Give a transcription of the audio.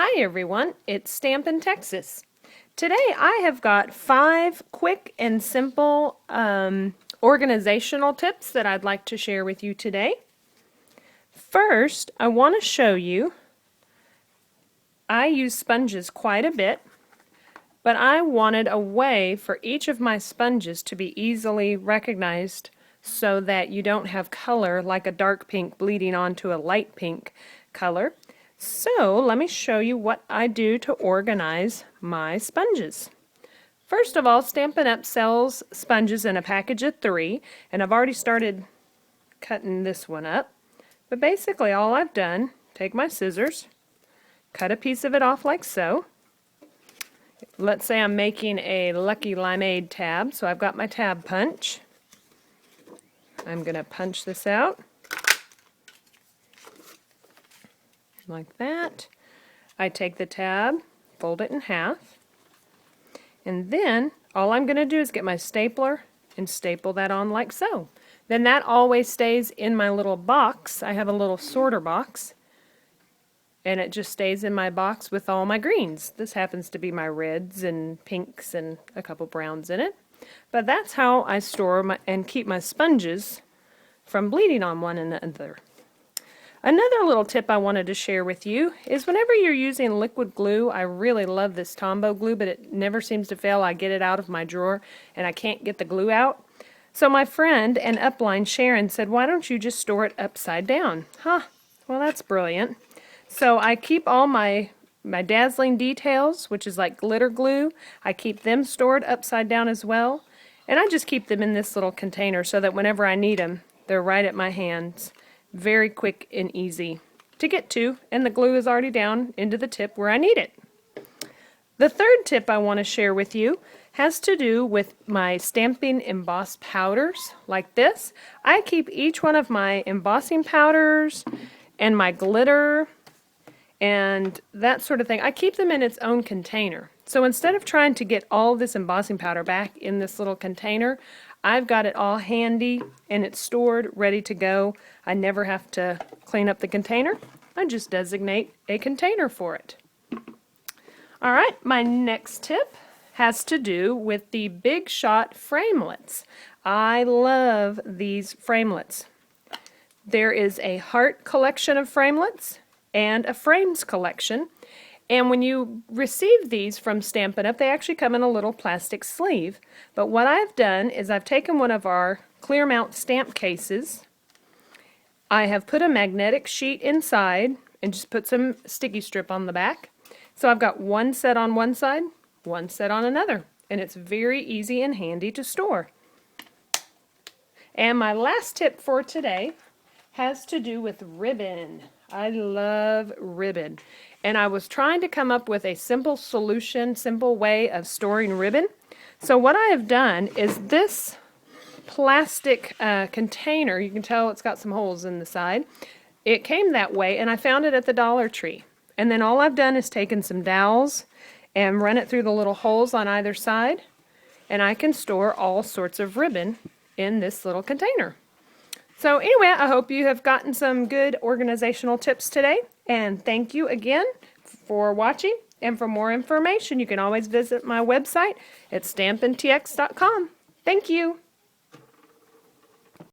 Hi everyone, it's Stampin, Texas. Today I have got 5 quick and simple organizational tips that I'd like to share with you today. First, I want to show you, I use sponges quite a bit, but I wanted a way for each of my sponges to be easily recognized so that you don't have color like a dark pink bleeding onto a light pink color. So let me show you what I do to organize my sponges. First of all, Stampin' Up! Sells sponges in a package of 3, and I've already started cutting this one up. But basically all I've done, take my scissors, cut a piece of it off like so. Let's say I'm making a Lucky Limeade tab, so I've got my tab punch. I'm going to punch this out. Like that. I take the tab, fold it in half, and then all I'm going to do is get my stapler and staple that on like so. Then that always stays in my little box. I have a little sorter box, and it just stays in my box with all my greens. This happens to be my reds and pinks and a couple browns in it. But that's how I store and keep my sponges from bleeding on one another. Another little tip I wanted to share with you is whenever you're using liquid glue, I really love this Tombow glue, but it never seems to fail. I get it out of my drawer and I can't get the glue out. So my friend and upline Sharon said, why don't you just store it upside down? Well, that's brilliant. So I keep all my dazzling details, which is like glitter glue, I keep them stored upside down as well. And I just keep them in this little container so that whenever I need them, they're right at my hands. Very quick and easy to get to, and the glue is already down into the tip where I need it. The third tip I want to share with you has to do with my Stampin' embossed powders like this. I keep each one of my embossing powders and my glitter and that sort of thing. I keep them in its own container. So instead of trying to get all this embossing powder back in this little container, I've got it all handy and it's stored, ready to go. I never have to clean up the container. I just designate a container for it. Alright, my next tip has to do with the Big Shot Framelets. I love these framelets. There is a heart collection of framelets and a frames collection. And when you receive these from Stampin' Up, they actually come in a little plastic sleeve. But what I've done is I've taken one of our clear mount stamp cases. I have put a magnetic sheet inside and just put some sticky strip on the back. So I've got one set on one side, one set on another. And it's very easy and handy to store. And my last tip for today has to do with ribbon. I love ribbon. And I was trying to come up with a simple solution, simple way of storing ribbon. So what I have done is this plastic container, you can tell it's got some holes in the side. It came that way and I found it at the Dollar Tree. And then all I've done is taken some dowels and run it through the little holes on either side. And I can store all sorts of ribbon in this little container. So anyway, I hope you have gotten some good organizational tips today, and thank you again for watching. And for more information, you can always visit my website at stampintx.com. Thank you.